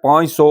500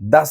10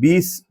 20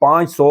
500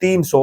300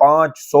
500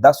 10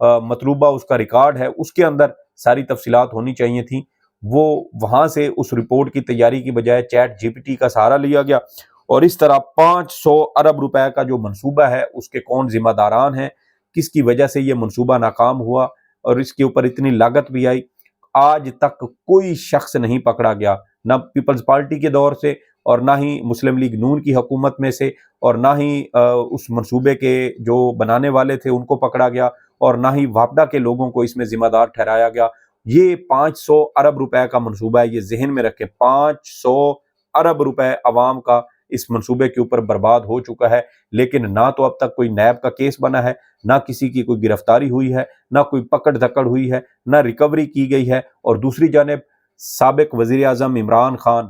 مطلوبہ اس کا ریکارڈ ہے اس کے اندر ساری تفصیلات ہونی چاہیے تھیں، وہ وہاں سے اس رپورٹ کی تیاری کی بجائے چیٹ جی پی ٹی کا سہارا لیا گیا، اور اس طرح 500 ارب روپے کا جو منصوبہ ہے اس کے کون ذمہ داران ہیں، کس کی وجہ سے یہ منصوبہ ناکام ہوا اور اس کے اوپر اتنی لاگت بھی آئی، آج تک کوئی شخص نہیں پکڑا گیا، نہ پیپلز پارٹی کے دور سے اور نہ ہی مسلم لیگ نون کی حکومت میں سے، اور نہ ہی اس منصوبے کے جو بنانے والے تھے ان کو پکڑا گیا، اور نہ ہی واپڈا کے لوگوں کو اس میں ذمہ دار ٹھہرایا گیا۔ یہ 500 ارب روپے کا منصوبہ ہے، یہ ذہن میں رکھیں، 500 ارب روپے عوام کا اس منصوبے کے اوپر برباد ہو چکا ہے، لیکن نہ تو اب تک کوئی نیب کا کیس بنا ہے، نہ کسی کی کوئی گرفتاری ہوئی ہے، نہ کوئی پکڑ دھکڑ ہوئی ہے، نہ ریکوری کی گئی ہے، اور دوسری جانب سابق وزیر اعظم عمران خان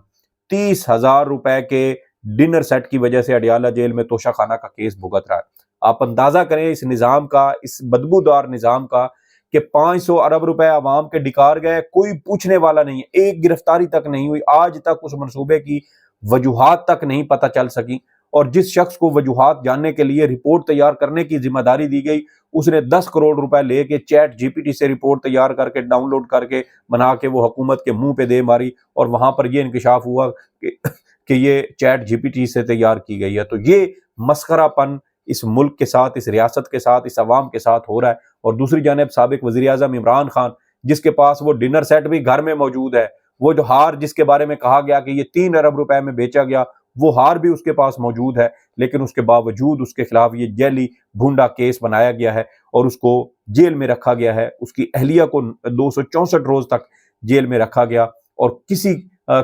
30,000 روپے کے ڈنر سیٹ کی وجہ سے اڈیالہ جیل میں توشہ خانہ کا کیس بھگت رہا ہے۔ آپ اندازہ کریں اس نظام کا، اس بدبودار نظام کا، کہ 500 ارب روپے عوام کے ڈکار گئے، کوئی پوچھنے والا نہیں ہے، ایک گرفتاری تک نہیں ہوئی، آج تک اس منصوبے کی وجوہات تک نہیں پتہ چل سکی، اور جس شخص کو وجوہات جاننے کے لیے رپورٹ تیار کرنے کی ذمہ داری دی گئی، اس نے 10 کروڑ روپے لے کے چیٹ جی پی ٹی سے رپورٹ تیار کر کے ڈاؤن لوڈ کر کے بنا کے وہ حکومت کے منہ پہ دے ماری، اور وہاں پر یہ انکشاف ہوا کہ یہ چیٹ جی پی ٹی سے تیار کی گئی ہے۔ تو یہ مسخرہ پن اس ملک کے ساتھ، اس ریاست کے ساتھ، اس عوام کے ساتھ ہو رہا ہے۔ اور دوسری جانب سابق وزیر اعظم عمران خان، جس کے پاس وہ ڈنر سیٹ بھی گھر میں موجود ہے، وہ جو ہار جس کے بارے میں کہا گیا کہ یہ 3 ارب روپے میں بیچا گیا، وہ ہار بھی اس کے پاس موجود ہے، لیکن اس کے باوجود اس کے خلاف یہ جعلی بھونڈا کیس بنایا گیا ہے اور اس کو جیل میں رکھا گیا ہے، اس کی اہلیہ کو 264 روز تک جیل میں رکھا گیا، اور کسی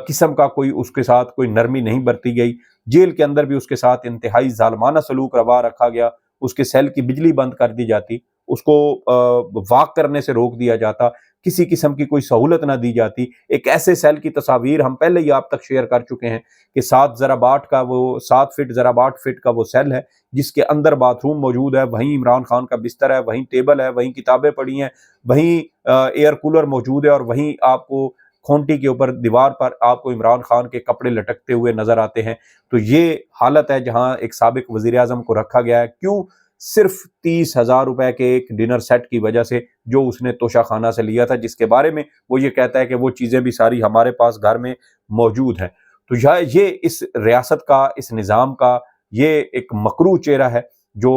قسم کا کوئی اس کے ساتھ کوئی نرمی نہیں برتی گئی، جیل کے اندر بھی اس کے ساتھ انتہائی ظالمانہ سلوک روا رکھا گیا، اس کے سیل کی بجلی بند کر دی جاتی، اس کو واک کرنے سے روک دیا جاتا، کسی قسم کی کوئی سہولت نہ دی جاتی۔ ایک ایسے سیل کی تصاویر ہم پہلے ہی آپ تک شیئر کر چکے ہیں کہ 7 فٹ ضرب 8 فٹ کا وہ سیل ہے، جس کے اندر باتھ روم موجود ہے، وہیں عمران خان کا بستر ہے، وہیں ٹیبل ہے، وہیں کتابیں پڑھی ہیں، وہیں ایئر کولر موجود ہے، اور وہیں آپ کو کھونٹی کے اوپر دیوار پر آپ کو عمران خان کے کپڑے لٹکتے ہوئے نظر آتے ہیں۔ تو یہ حالت ہے جہاں ایک سابق وزیر اعظم کو رکھا گیا ہے، کیوں؟ صرف 30,000 روپے کے ایک ڈنر سیٹ کی وجہ سے جو اس نے توشہ خانہ سے لیا تھا، جس کے بارے میں وہ یہ کہتا ہے کہ وہ چیزیں بھی ساری ہمارے پاس گھر میں موجود ہیں۔ تو یہ اس ریاست کا، اس نظام کا یہ ایک مکروہ چہرہ ہے جو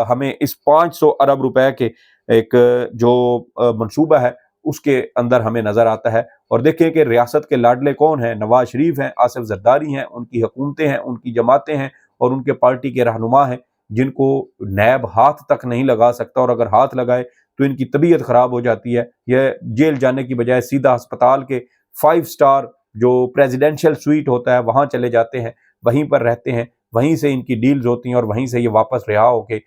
ہمیں اس 500 ارب روپے کے ایک جو منصوبہ ہے اس کے اندر ہمیں نظر آتا ہے۔ اور دیکھیں کہ ریاست کے لاڈلے کون ہیں، نواز شریف ہیں، آصف زرداری ہیں، ان کی حکومتیں ہیں، ان کی جماعتیں ہیں، اور ان کے پارٹی کے رہنما ہیں، جن کو نیب ہاتھ تک نہیں لگا سکتا، اور اگر ہاتھ لگائے تو ان کی طبیعت خراب ہو جاتی ہے، یہ جیل جانے کی بجائے سیدھا ہسپتال کے 5 سٹار جو پریزیڈنشل سویٹ ہوتا ہے وہاں چلے جاتے ہیں، وہیں پر رہتے ہیں، وہیں سے ان کی ڈیلز ہوتی ہیں، اور وہیں سے یہ واپس رہا ہو کے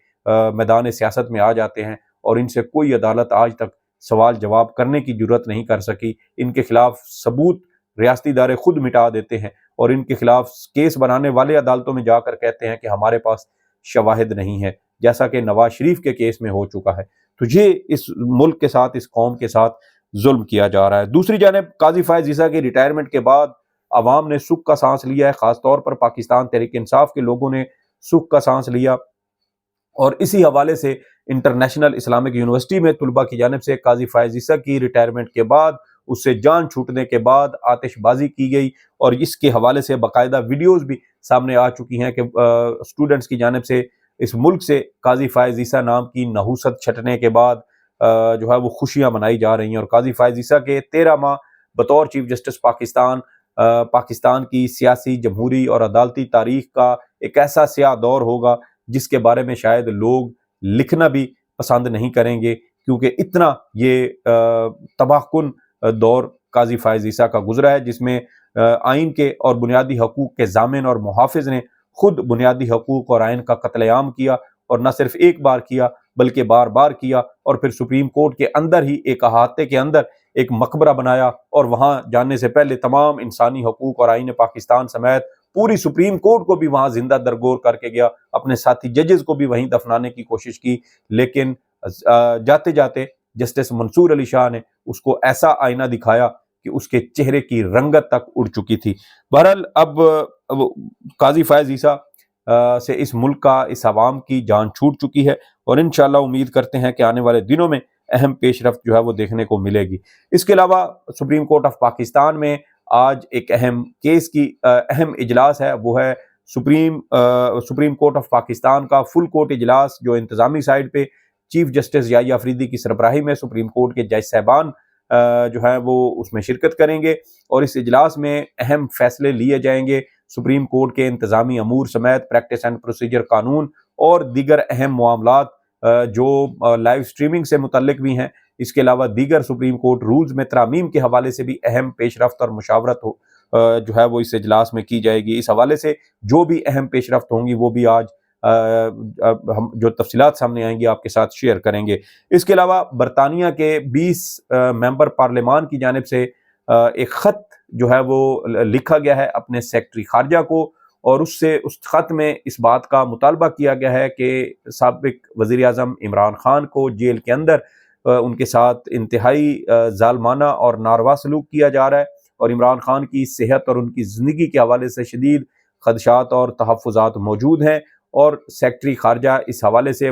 میدان سیاست میں آ جاتے ہیں، اور ان سے کوئی عدالت آج تک سوال جواب کرنے کی جرت نہیں کر سکی۔ ان کے خلاف ثبوت ریاستی ادارے خود مٹا دیتے ہیں، اور ان کے خلاف کیس بنانے والے عدالتوں میں جا کر کہتے ہیں کہ ہمارے پاس شواہد نہیں ہے، جیسا کہ نواز شریف کے کیس میں ہو چکا ہے۔ تو یہ اس ملک کے ساتھ، اس قوم کے ساتھ ظلم کیا جا رہا ہے۔ دوسری جانب قاضی فائز عیسیٰ کی ریٹائرمنٹ کے بعد عوام نے سکھ کا سانس لیا ہے، خاص طور پر پاکستان تحریک انصاف کے لوگوں نے سکھ کا سانس لیا، اور اسی حوالے سے انٹرنیشنل اسلامک یونیورسٹی میں طلباء کی جانب سے قاضی فائز عیسیٰ کی ریٹائرمنٹ کے بعد، اس سے جان چھوٹنے کے بعد آتش بازی کی گئی، اور اس کے حوالے سے باقاعدہ ویڈیوز بھی سامنے آ چکی ہیں کہ اسٹوڈنٹس کی جانب سے اس ملک سے قاضی فائز عیسیٰ نام کی نحوست چھٹنے کے بعد جو ہے وہ خوشیاں منائی جا رہی ہیں، اور قاضی فائز عیسیٰ کے 13 ماہ بطور چیف جسٹس پاکستان کی سیاسی، جمہوری اور عدالتی تاریخ کا ایک ایسا سیاہ دور ہوگا جس کے بارے میں شاید لوگ لکھنا بھی پسند نہیں کریں گے، کیونکہ اتنا یہ تباہ کن دور قاضی فائز عیسیٰ کا گزرا ہے، جس میں آئین کے اور بنیادی حقوق کے ضامن اور محافظ نے خود بنیادی حقوق اور آئین کا قتل عام کیا، اور نہ صرف ایک بار کیا بلکہ بار بار کیا، اور پھر سپریم کورٹ کے اندر ہی ایک احاطے کے اندر ایک مقبرہ بنایا، اور وہاں جانے سے پہلے تمام انسانی حقوق اور آئین پاکستان سمیت پوری سپریم کورٹ کو بھی وہاں زندہ درگور کر کے گیا، اپنے ساتھی ججز کو بھی وہیں دفنانے کی کوشش کی، لیکن جاتے جاتے جسٹس منصور علی شاہ نے اس کو ایسا آئینہ دکھایا کہ اس کے چہرے کی رنگت تک اڑ چکی تھی۔ بہرحال اب قاضی فائز عیسیٰ سے اس ملک کا، اس عوام کی جان چھوٹ چکی ہے، اور انشاءاللہ امید کرتے ہیں کہ آنے والے دنوں میں اہم پیش رفت جو ہے وہ دیکھنے کو ملے گی۔ اس کے علاوہ سپریم کورٹ آف پاکستان میں آج ایک اہم کیس کی اہم اجلاس ہے، وہ ہے سپریم کورٹ آف پاکستان کا فل کورٹ اجلاس، جو انتظامی سائڈ پہ چیف جسٹس یحییٰ افریدی کی سربراہی میں سپریم کورٹ کے جج صاحبان جو ہیں وہ اس میں شرکت کریں گے، اور اس اجلاس میں اہم فیصلے لیے جائیں گے سپریم کورٹ کے انتظامی امور سمیت پریکٹس اینڈ پروسیجر قانون اور دیگر اہم معاملات جو لائیو سٹریمنگ سے متعلق بھی ہیں۔ اس کے علاوہ دیگر سپریم کورٹ رولز میں ترامیم کے حوالے سے بھی اہم پیش رفت اور مشاورت جو ہے وہ اس اجلاس میں کی جائے گی۔ اس حوالے سے جو بھی اہم پیش رفت ہوں گی وہ بھی آج ہم جو تفصیلات سامنے آئیں گی آپ کے ساتھ شیئر کریں گے۔ اس کے علاوہ برطانیہ کے 20 ممبر پارلیمان کی جانب سے ایک خط جو ہے وہ لکھا گیا ہے اپنے سیکرٹری خارجہ کو، اور اس خط میں اس بات کا مطالبہ کیا گیا ہے کہ سابق وزیر اعظم عمران خان کو جیل کے اندر ان کے ساتھ انتہائی ظالمانہ اور ناروا سلوک کیا جا رہا ہے، اور عمران خان کی صحت اور ان کی زندگی کے حوالے سے شدید خدشات اور تحفظات موجود ہیں، اور سیکرٹری خارجہ اس حوالے سے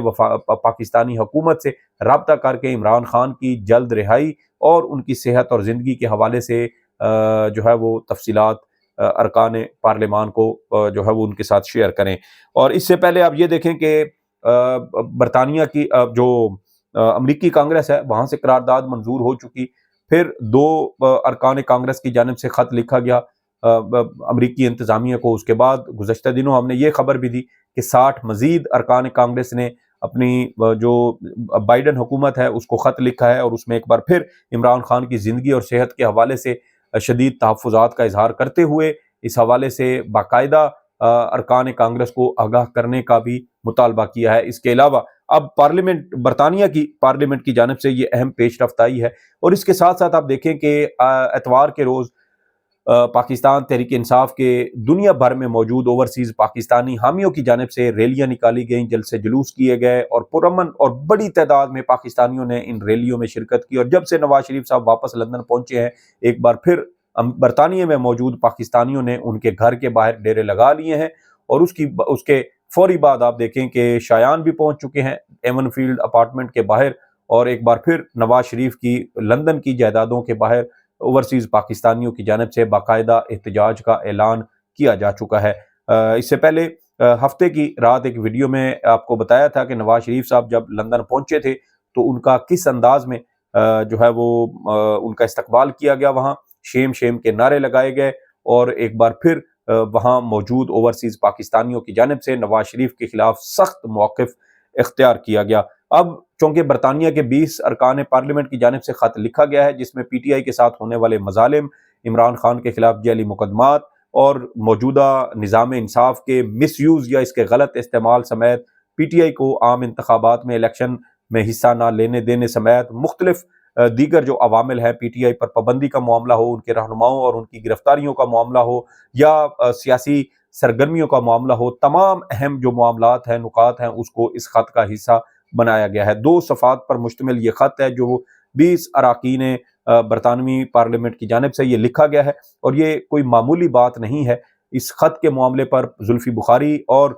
پاکستانی حکومت سے رابطہ کر کے عمران خان کی جلد رہائی اور ان کی صحت اور زندگی کے حوالے سے جو ہے وہ تفصیلات ارکان پارلیمان کو جو ہے وہ ان کے ساتھ شیئر کریں۔ اور اس سے پہلے آپ یہ دیکھیں کہ برطانیہ کی جو امریکی کانگریس ہے وہاں سے قرارداد منظور ہو چکی، پھر 2 ارکان کانگریس کی جانب سے خط لکھا گیا امریکی انتظامیہ کو۔ اس کے بعد گزشتہ دنوں ہم نے یہ خبر بھی دی کہ 60 مزید ارکان کانگریس نے اپنی جو بائیڈن حکومت ہے اس کو خط لکھا ہے، اور اس میں ایک بار پھر عمران خان کی زندگی اور صحت کے حوالے سے شدید تحفظات کا اظہار کرتے ہوئے اس حوالے سے باقاعدہ ارکان کانگریس کو آگاہ کرنے کا بھی مطالبہ کیا ہے۔ اس کے علاوہ اب برطانیہ کی پارلیمنٹ کی جانب سے یہ اہم پیش رفت آئی ہے، اور اس کے ساتھ ساتھ آپ دیکھیں کہ اتوار کے روز پاکستان تحریک انصاف کے دنیا بھر میں موجود اوورسیز پاکستانی حامیوں کی جانب سے ریلیاں نکالی گئیں، جلسے جلوس کیے گئے، اور پرامن اور بڑی تعداد میں پاکستانیوں نے ان ریلیوں میں شرکت کی۔ اور جب سے نواز شریف صاحب واپس لندن پہنچے ہیں، ایک بار پھر برطانیہ میں موجود پاکستانیوں نے ان کے گھر کے باہر ڈیرے لگا لیے ہیں، اور اس کے فوری بعد آپ دیکھیں کہ شایان بھی پہنچ چکے ہیں ایون فیلڈ اپارٹمنٹ کے باہر، اور ایک بار پھر نواز شریف کی لندن کی جائیدادوں کے باہر اوورسیز پاکستانیوں کی جانب سے باقاعدہ احتجاج کا اعلان کیا جا چکا ہے۔ اس سے پہلے ہفتے کی رات ایک ویڈیو میں آپ کو بتایا تھا کہ نواز شریف صاحب جب لندن پہنچے تھے تو ان کا کس انداز میں جو ہے وہ ان کا استقبال کیا گیا، وہاں شیم شیم کے نعرے لگائے گئے، اور ایک بار پھر وہاں موجود اوورسیز پاکستانیوں کی جانب سے نواز شریف کے خلاف سخت موقف اختیار کیا گیا۔ اب چونکہ برطانیہ کے 20 ارکان پارلیمنٹ کی جانب سے خط لکھا گیا ہے جس میں پی ٹی آئی کے ساتھ ہونے والے مظالم، عمران خان کے خلاف جعلی مقدمات اور موجودہ نظام انصاف کے مس یوز یا اس کے غلط استعمال سمیت پی ٹی آئی کو عام انتخابات میں الیکشن میں حصہ نہ لینے دینے سمیت مختلف دیگر جو عوامل ہیں، پی ٹی آئی پر پابندی کا معاملہ ہو، ان کے رہنماؤں اور ان کی گرفتاریوں کا معاملہ ہو، یا سیاسی سرگرمیوں کا معاملہ ہو، تمام اہم جو معاملات ہیں، نکات ہیں، اس کو اس خط کا حصہ بنایا گیا ہے۔ 2 صفحات پر مشتمل یہ خط ہے جو 20 اراکین برطانوی پارلیمنٹ کی جانب سے یہ لکھا گیا ہے، اور یہ کوئی معمولی بات نہیں ہے۔ اس خط کے معاملے پر زلفی بخاری اور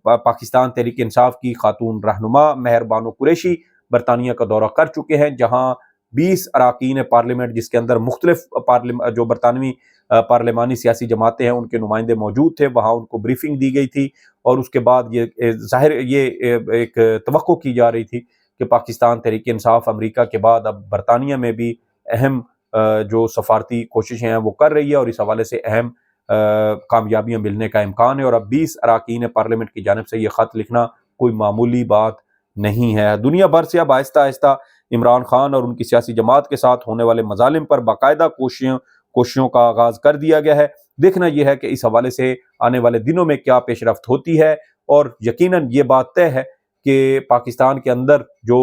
پاکستان تحریک انصاف کی خاتون رہنما مہر بانو قریشی برطانیہ کا دورہ کر چکے ہیں، جہاں 20 اراکین پارلیمنٹ جس کے اندر مختلف جو برطانوی پارلیمانی سیاسی جماعتیں ہیں ان کے نمائندے موجود تھے، وہاں ان کو بریفنگ دی گئی تھی، اور اس کے بعد یہ ایک توقع کی جا رہی تھی کہ پاکستان تحریک انصاف امریکہ کے بعد اب برطانیہ میں بھی اہم جو سفارتی کوششیں ہیں وہ کر رہی ہے، اور اس حوالے سے اہم کامیابیاں ملنے کا امکان ہے، اور اب 20 اراکین پارلیمنٹ کی جانب سے یہ خط لکھنا کوئی معمولی بات نہیں ہے۔ دنیا بھر سے اب آہستہ آہستہ عمران خان اور ان کی سیاسی جماعت کے ساتھ ہونے والے مظالم پر باقاعدہ کوششوں کا آغاز کر دیا گیا ہے۔ دیکھنا یہ ہے کہ اس حوالے سے آنے والے دنوں میں کیا پیش رفت ہوتی ہے، اور یقیناً یہ بات طے ہے کہ پاکستان کے اندر جو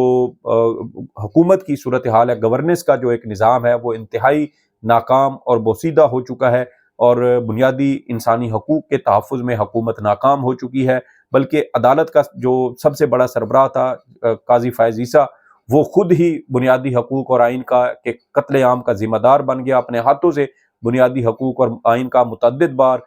حکومت کی صورتحال ہے، گورننس کا جو ایک نظام ہے، وہ انتہائی ناکام اور بوسیدہ ہو چکا ہے، اور بنیادی انسانی حقوق کے تحفظ میں حکومت ناکام ہو چکی ہے، بلکہ عدالت کا جو سب سے بڑا سربراہ تھا قاضی فائز عیسیٰ، وہ خود ہی بنیادی حقوق اور آئین کا کے قتل عام کا ذمہ دار بن گیا، اپنے ہاتھوں سے بنیادی حقوق اور آئین کا متعدد بار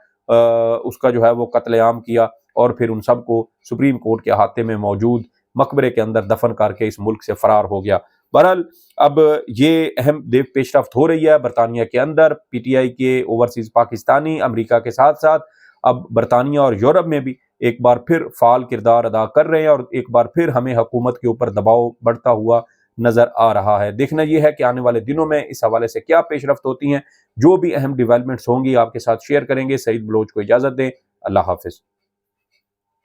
اس کا جو ہے وہ قتل عام کیا، اور پھر ان سب کو سپریم کورٹ کے احاطے میں موجود مقبرے کے اندر دفن کر کے اس ملک سے فرار ہو گیا۔ بہرحال اب یہ اہم پیش رفت ہو رہی ہے برطانیہ کے اندر، پی ٹی آئی کے اوورسیز پاکستانی امریکہ کے ساتھ ساتھ اب برطانیہ اور یورپ میں بھی ایک بار پھر فعال کردار ادا کر رہے ہیں، اور ایک بار پھر ہمیں حکومت کے اوپر دباؤ بڑھتا ہوا نظر آ رہا ہے۔ دیکھنا یہ ہے کہ آنے والے دنوں میں اس حوالے سے کیا پیش رفت ہوتی ہیں۔ جو بھی اہم ڈیولپمنٹس ہوں گی آپ کے ساتھ شیئر کریں گے۔ سعید بلوچ کو اجازت دیں، اللہ حافظ۔